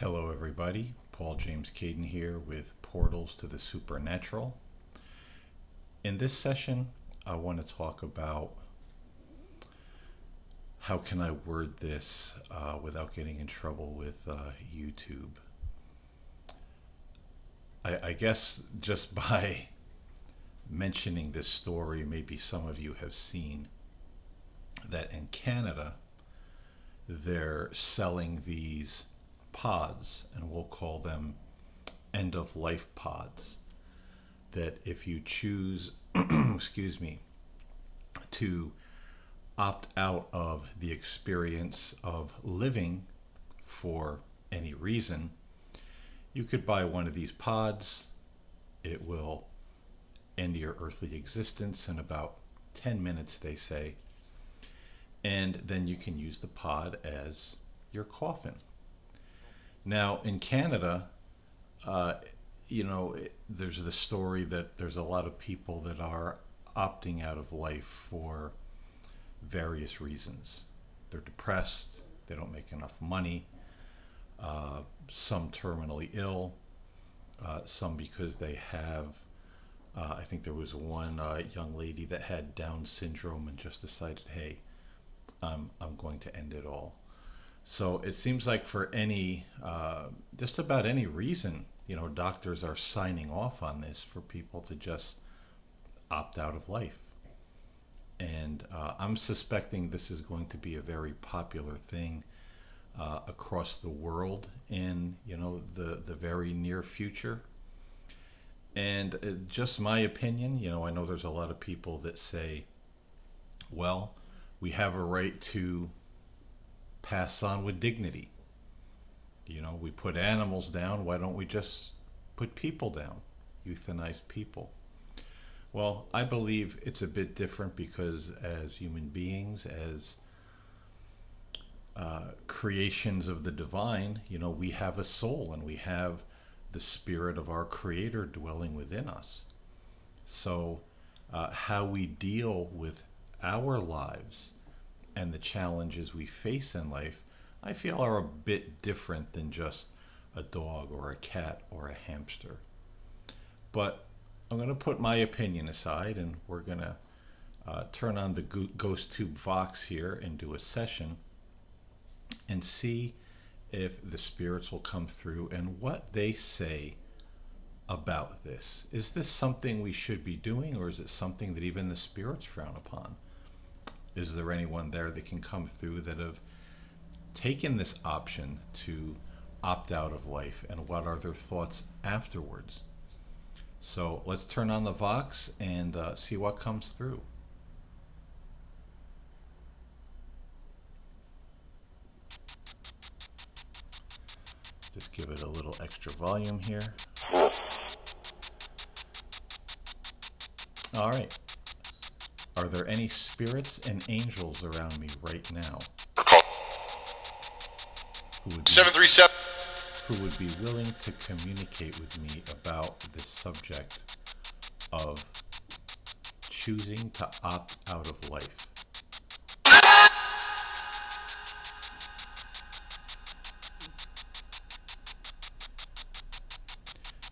Hello, everybody. Paul James Caden here with Portals to the Supernatural. In this session, I want to talk about how can I word this without getting in trouble with YouTube. I guess just by mentioning this story, maybe some of you have seen that in Canada, they're selling these pods, and we'll call them end of life pods, that if you choose excuse me, to opt out of the experience of living for any reason, you could buy one of these pods. It will end your earthly existence in about 10 minutes, they say, and then you can use the pod as your coffin. Now, in Canada, there's the story that there's a lot of people that are opting out of life for various reasons. They're depressed, they don't make enough money, some terminally ill, some because they have, I think there was one young lady that had Down syndrome and just decided, hey, I'm going to end it all. So it seems like for just about any reason, doctors are signing off on this for people to just opt out of life. And I'm suspecting this is going to be a very popular thing across the world in, the very near future. And just my opinion, I know there's a lot of people that say, well, we have a right to pass on with dignity. We put animals down, why don't we just put people down, euthanize people? Well, I believe it's a bit different because as human beings, as creations of the divine, we have a soul and we have the spirit of our Creator dwelling within us. So how we deal with our lives and the challenges we face in life, I feel are a bit different than just a dog or a cat or a hamster. But I'm going to put my opinion aside, and we're going to turn on the Ghosttube Vox here and do a session and see if the spirits will come through and what they say about this. Is this something we should be doing, or is it something that even the spirits frown upon? Is there anyone there that can come through that have taken this option to opt out of life, and what are their thoughts afterwards? So let's turn on the Vox and see what comes through. Just give it a little extra volume here. All right. Are there any spirits and angels around me right now who would be, 737 who would be willing to communicate with me about this subject of choosing to opt out of life?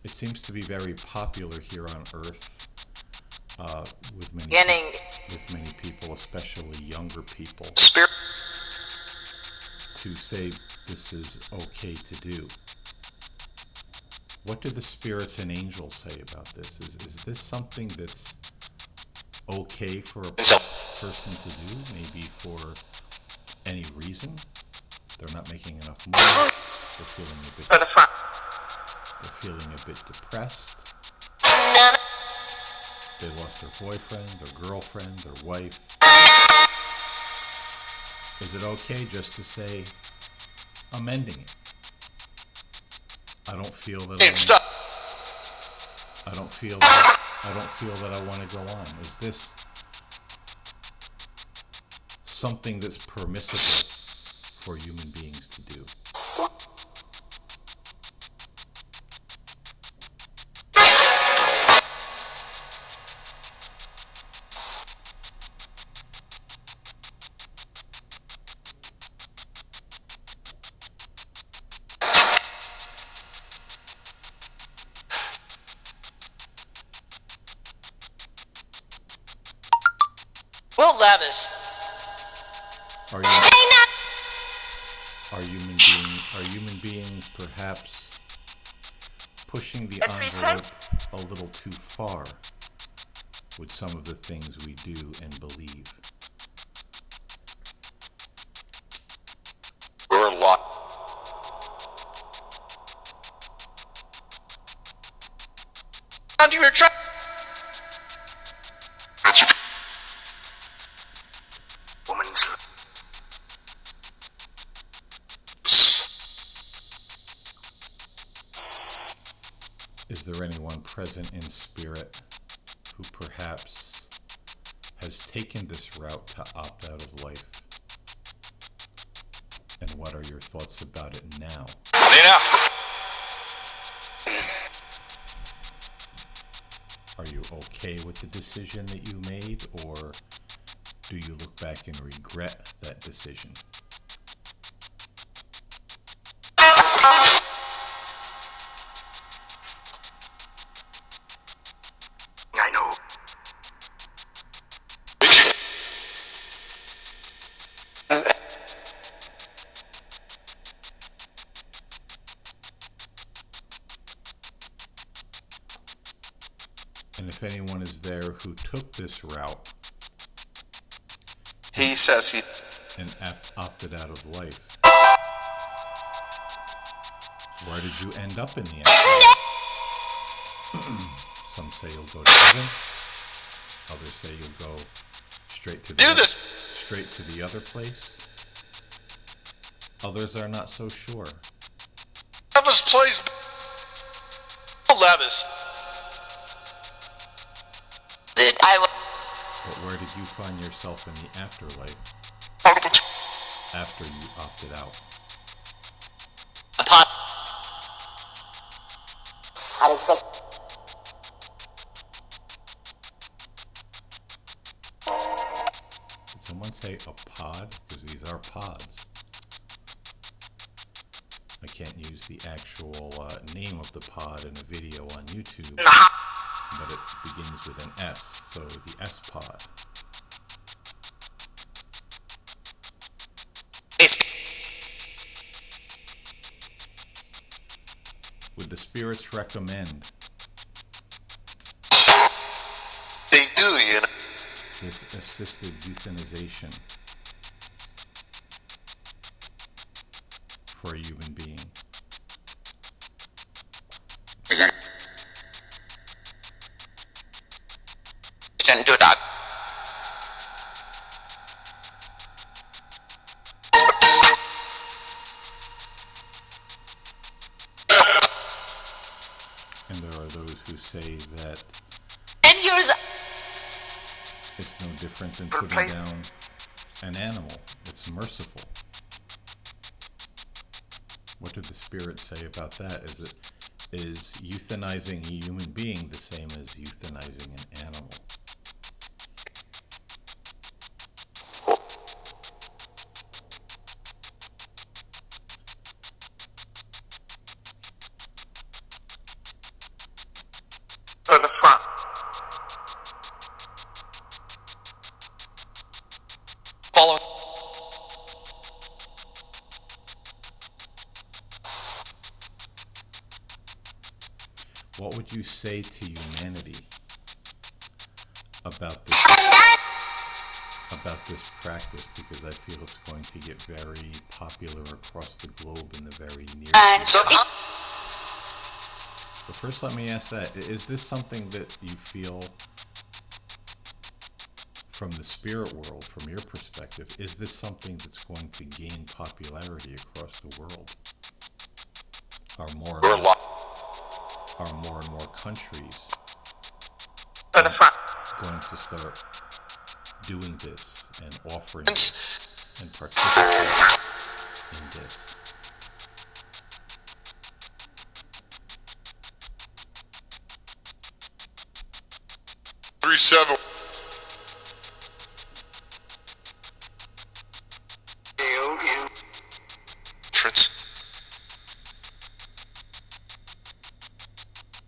It seems to be very popular here on Earth with many people, especially younger people, Spirit. to say this is okay to do. What do the spirits and angels say about this? Is this something that's okay for a person to do, maybe for any reason? They're not making enough money, they're feeling a bit depressed, they lost their boyfriend, their girlfriend, their wife. Is it okay just to say, I'm ending it? I don't feel that I don't feel that I want to go on. Is this something that's permissible for human beings to do? Levis. Are human beings perhaps pushing the envelope a little too far with some of the things we do and believe? We're locked. You're trying. Woman's. Is there anyone present in spirit who perhaps has taken this route to opt out of life? And what are your thoughts about it now? Are you okay with the decision that you made, or do you look back and regret that decision? I know. And if anyone is there who took this route, He says he. and opted out of life, where did you end up in the end? Some say you'll go to heaven. Others say you'll go straight to the other place. Others are not so sure. Levis plays. Levis. But where did you find yourself in the afterlife after you opted out? Did someone say a pod? Because these are pods. I can't use the actual name of the pod in a video on YouTube, but it begins with an S, so the S pod. Would the spirits recommend They do, you know. this assisted euthanization for a human being? Can't do that. And there are those who say that 10 years. it's no different than putting down an animal. It's merciful. What did the spirit say about that? Is euthanizing a human being the same as euthanizing an animal? For the front. Follow. What would you say to humanity about this practice? Because I feel it's going to get very popular across the globe in the very near future. But first, let me ask that: is this something that you feel, from the spirit world, from your perspective, is this something that's going to gain popularity across the world? Are more and more countries going to start doing this and offering this and participating in this?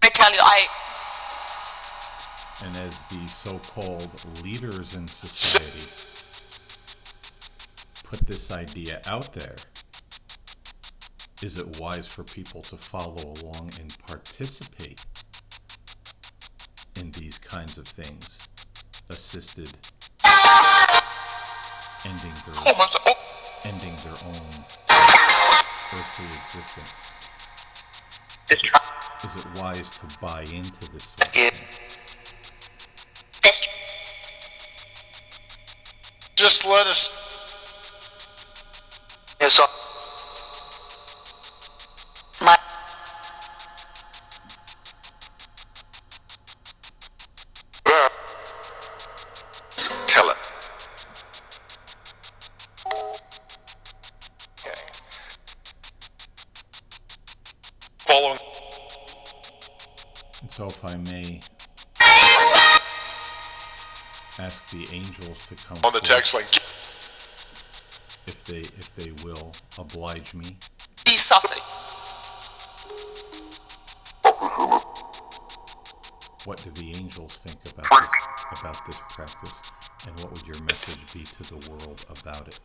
I tell you, And as the so-called leaders in society put this idea out there, is it wise for people to follow along and participate in these kinds of things, assisted ending their own earthly existence? Is it wise to buy into this sort of thing? Just let us. Yes, my. Tell it. Okay. Following. And so if I may ask the angels to come On the text link. if they will oblige me. What do the angels think about this practice, and what would your message be to the world about it?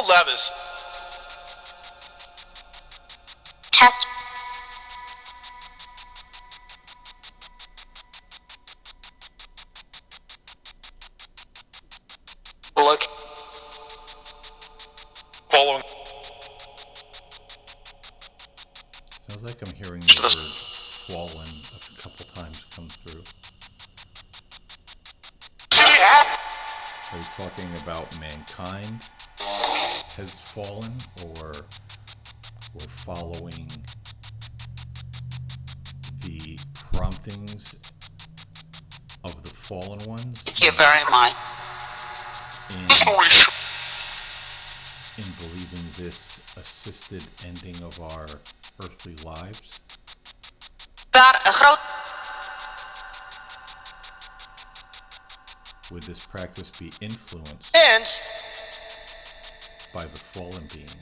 Levis. Look. Following. Sounds like I'm hearing the word fallen a couple times come through. Are you talking about mankind has fallen, or we're following the promptings of the fallen ones? Thank you very much. In believing this assisted ending of our earthly lives? Would this practice be influenced by the fallen beings?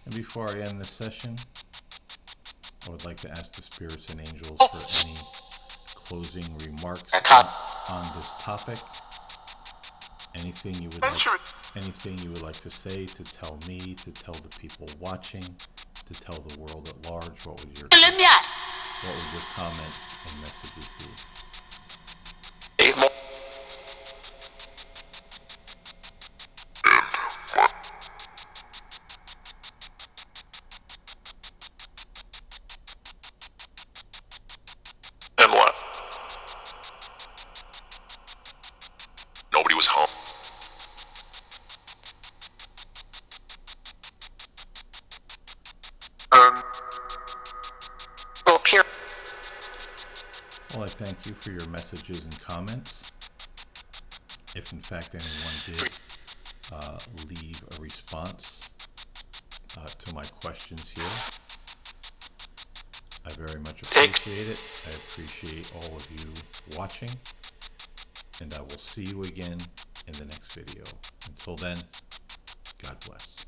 And before I end this session, I would like to ask the spirits and angels for any closing remarks on this topic. Anything you would like to say, to tell me, to tell the people watching, to tell the world at large? What would your comments and messages be? And what? Nobody was home. Well, I thank you for your messages and comments. If in fact anyone did leave a response to my questions here, I very much appreciate it. I appreciate all of you watching, and I will see you again in the next video. Until then, God bless.